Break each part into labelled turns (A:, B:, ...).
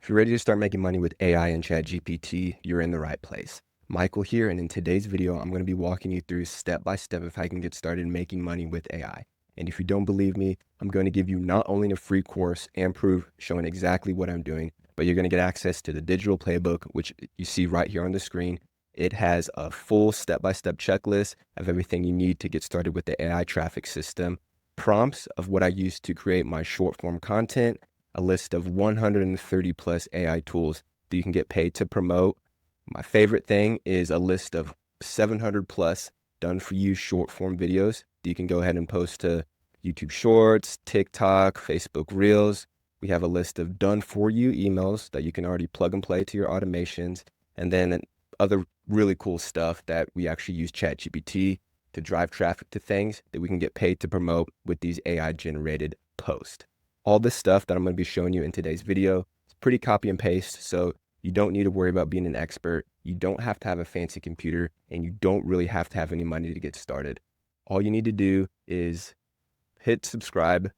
A: If you're ready to start making money with AI and ChatGPT, you're in the right place. Michael here, and in today's video, I'm going to be walking you through step by step of how you can get started making money with AI. And if you don't believe me, I'm going to give you not only a free course and proof showing exactly what I'm doing, but you're going to get access to the digital playbook, which you see right here on the screen. It has a full step-by-step checklist of everything you need to get started with the AI traffic system, prompts of what I use to create my short form content, a list of 130 plus AI tools that you can get paid to promote. My favorite thing is a list of 700 plus done for you short form videos that you can go ahead and post to YouTube Shorts, TikTok, Facebook Reels. We have a list of done for you emails that you can already plug and play to your automations. And then other really cool stuff that we actually use ChatGPT to drive traffic to things that we can get paid to promote with these AI generated posts. All this stuff that I'm going to be showing you in today's video is pretty copy and paste, so you don't need to worry about being an expert. You don't have to have a fancy computer, and you don't really have to have any money to get started. All you need to do is hit subscribe,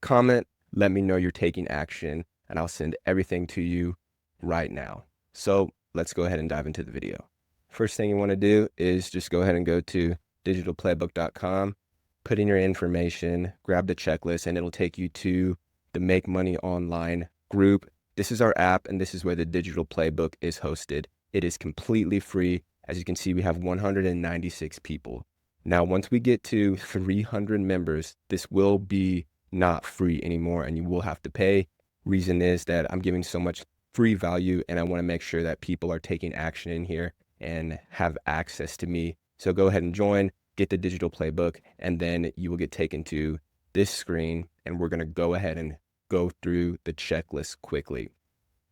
A: comment, let me know you're taking action, and I'll send everything to you right now. So let's go ahead and dive into the video. First thing you want to do is just go ahead and go to digitalplaybook.com, put in your information, grab the checklist, and it'll take you to the Make Money Online group. This is our app, and this is where the digital playbook is hosted. It is completely free. As you can see, we have 196 people. Now, once we get to 300 members, this will be not free anymore, and you will have to pay. Reason is that I'm giving so much free value, and I want to make sure that people are taking action in here and have access to me. So go ahead and join, get the digital playbook, and then you will get taken to this screen, and we're going to go ahead and go through the checklist quickly.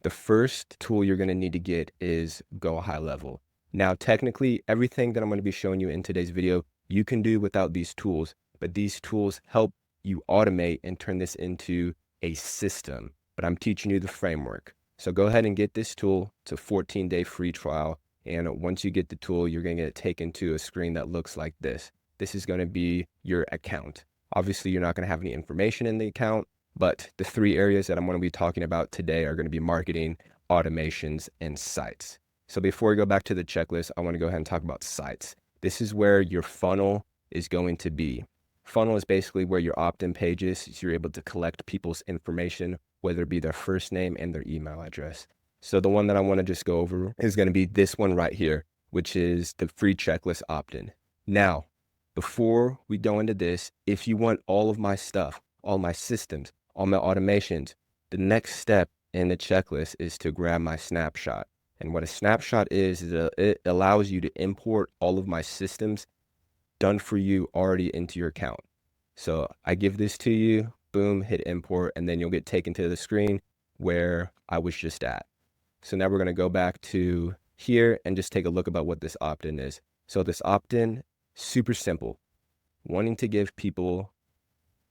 A: The first tool you're going to need to get is Go High Level. Now, technically, everything that I'm going to be showing you in today's video, you can do without these tools, but these tools help you automate and turn this into a system. But I'm teaching you the framework. So go ahead and get this tool. It's a 14-day free trial. And once you get the tool, you're going to get taken to a screen that looks like this. This is going to be your account. Obviously, you're not going to have any information in the account, but the three areas that I'm going to be talking about today are going to be marketing, automations, and sites. So before we go back to the checklist, I want to go ahead and talk about sites. This is where your funnel is going to be. Funnel is basically where your opt-in page is. So you're able to collect people's information, whether it be their first name and their email address. So the one that I want to just go over is going to be this one right here, which is the free checklist opt-in. Now, before we go into this, if you want all of my stuff, all my systems, all my automations, the next step in the checklist is to grab my snapshot. And what a snapshot is it allows you to import all of my systems done for you already into your account. So I give this to you, boom, hit import, and then you'll get taken to the screen where I was just at. So now we're going to go back to here and just take a look about what this opt-in is. So this opt-in, super simple. Wanting to give people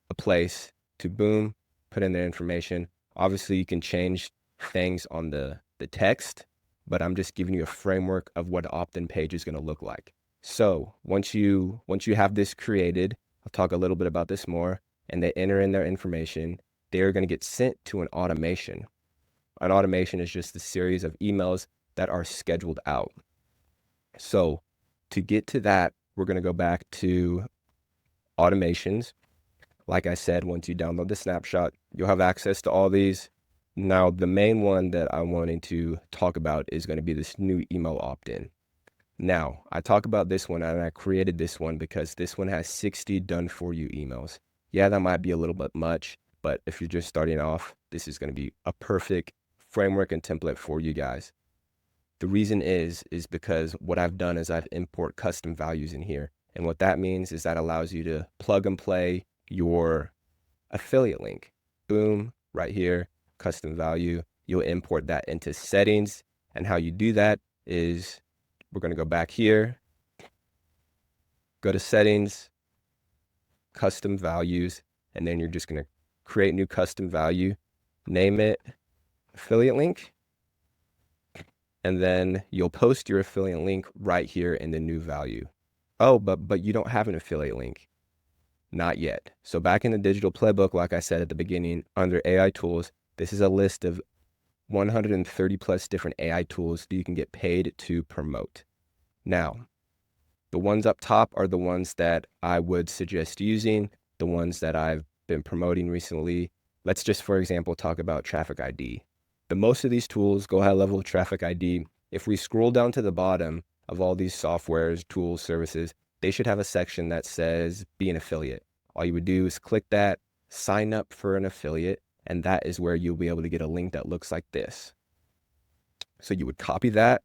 A: a place to boom, put in their information. Obviously, you can change things on the text, but I'm just giving you a framework of what an opt-in page is going to look like. So once you have this created, I'll talk a little bit about this more, and they enter in their information, they're going to get sent to an automation. An automation is just a series of emails that are scheduled out. So to get to that, we're going to go back to automations. Like I said, once you download the snapshot, you'll have access to all these. Now, the main one that I'm wanting to talk about is going to be this new email opt-in. Now, I talk about this one, and I created this one because this one has 60 done for you emails. Yeah, that might be a little bit much, but if you're just starting off, this is going to be a perfect framework and template for you guys. The reason is because what I've done is I've import custom values in here. And what that means is that allows you to plug and play your affiliate link. Boom, right here, custom value. You'll import that into settings. And how you do that is we're going to go back here, go to settings, custom values, and then you're just going to create new custom value, name it affiliate link, and then you'll post your affiliate link right here in the new value. Oh, but you don't have an affiliate link. Not yet. So back in the digital playbook, like I said at the beginning, under AI tools, this is a list of 130 plus different AI tools that you can get paid to promote. Now, the ones up top are the ones that I would suggest using, the ones that I've been promoting recently. Let's just, for example, talk about Traffic ID. The most of these tools go high level with Traffic ID. If we scroll down to the bottom of all these softwares, tools, services, they should have a section that says be an affiliate. All you would do is click that, sign up for an affiliate, and that is where you'll be able to get a link that looks like this. So you would copy that,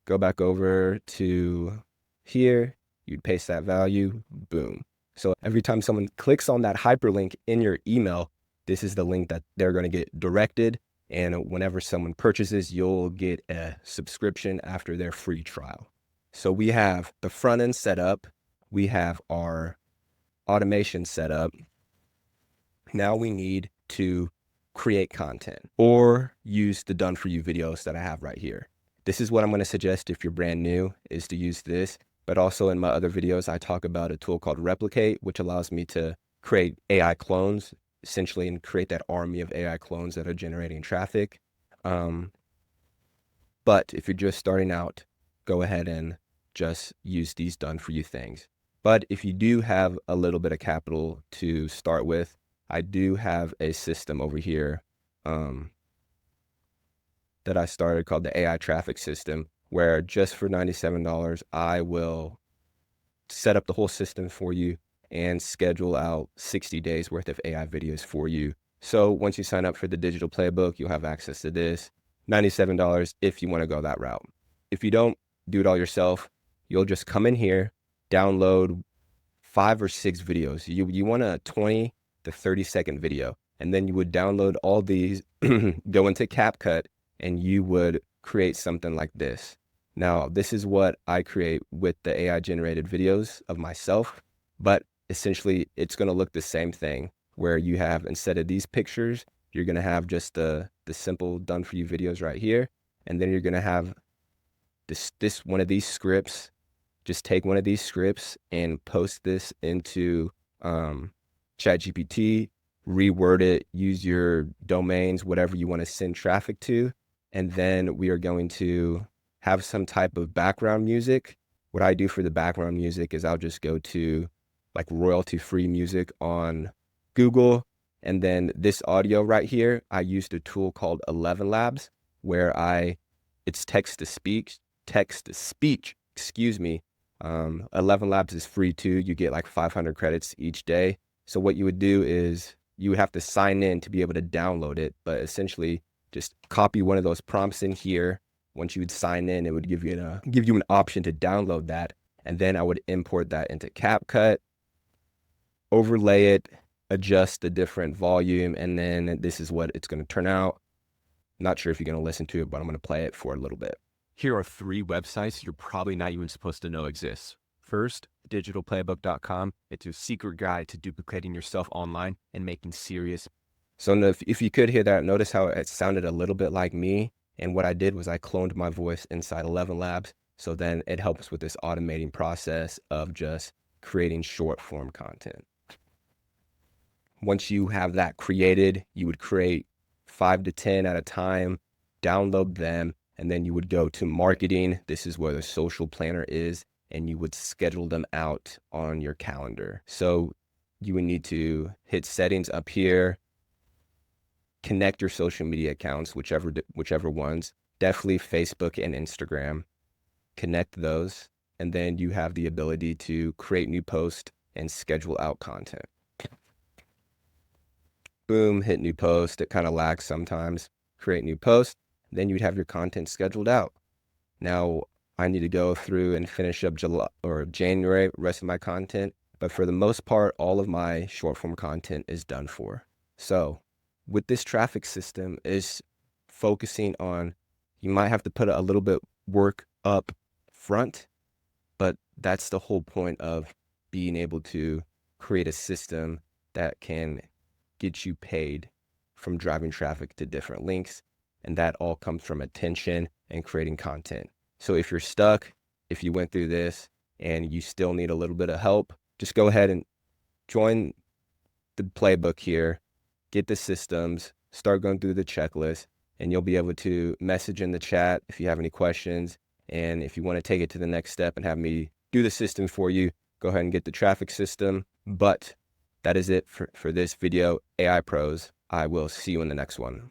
A: go back over to here, you'd paste that value, boom. So every time someone clicks on that hyperlink in your email, this is the link that they're going to get directed. And whenever someone purchases, you'll get a subscription after their free trial. So we have the front end set up. We have our automation set up. Now we need to create content or use the done for you videos that I have right here. This is what I'm going to suggest if you're brand new, is to use this. But also in my other videos, I talk about a tool called Replicate, which allows me to create AI clones, essentially, and create that army of AI clones that are generating traffic. But if you're just starting out, go ahead and just use these done for you things. But if you do have a little bit of capital to start with, I do have a system over here that I started called the AI traffic system, where just for $97, I will set up the whole system for you and schedule out 60 days worth of AI videos for you. So once you sign up for the digital playbook, you'll have access to this. $97 if you want to go that route. If you don't do it all yourself, you'll just come in here, download 5 or 6 videos. You want a 20 to 30-second video, and then you would download all these, go into CapCut, and you would create something like this. Now, this is what I create with the AI generated videos of myself, but essentially it's going to look the same thing, where you have, instead of these pictures, you're going to have just the simple done for you videos right here. And then you're going to have this one of these scripts. Just take one of these scripts and post this into ChatGPT, reword it, use your domains, whatever you want to send traffic to. And then we are going to have some type of background music. What I do for the background music is I'll just go to like royalty-free music on Google. And then this audio right here, I used a tool called 11 Labs, where it's text to speech, excuse me. 11 Labs is free too. You get like 500 credits each day. So what you would do is you would have to sign in to be able to download it, but essentially just copy one of those prompts in here. Once you would sign in, it would give you an option to download that. And then I would import that into CapCut, overlay it, adjust the different volume, and then this is what it's going to turn out. Not sure if you're going to listen to it, but I'm going to play it for a little bit.
B: Here are 3 websites you're probably not even supposed to know exist. First, digitalplaybook.com. It's a secret guide to duplicating yourself online and making serious.
A: So if you could hear that, notice how it sounded a little bit like me. And what I did was I cloned my voice inside 11 Labs. So then it helps with this automating process of just creating short form content. Once you have that created, you would create 5 to 10 at a time, download them, and then you would go to marketing. This is where the social planner is, and you would schedule them out on your calendar. So you would need to hit settings up here, connect your social media accounts, whichever ones, definitely Facebook and Instagram, connect those, and then you have the ability to create new posts and schedule out content. Boom, hit new post. It kind of lags sometimes. Create new post. Then you'd have your content scheduled out. Now I need to go through and finish up January, rest of my content. But for the most part, all of my short form content is done for. So with this traffic system is focusing on, you might have to put a little bit work up front, but that's the whole point of being able to create a system that can get you paid from driving traffic to different links. And that all comes from attention and creating content. So if you're stuck, if you went through this and you still need a little bit of help, just go ahead and join the playbook here, get the systems, start going through the checklist, and you'll be able to message in the chat if you have any questions. And if you want to take it to the next step and have me do the system for you, go ahead and get the traffic system. But that is it for this video, AI Pros. I will see you in the next one.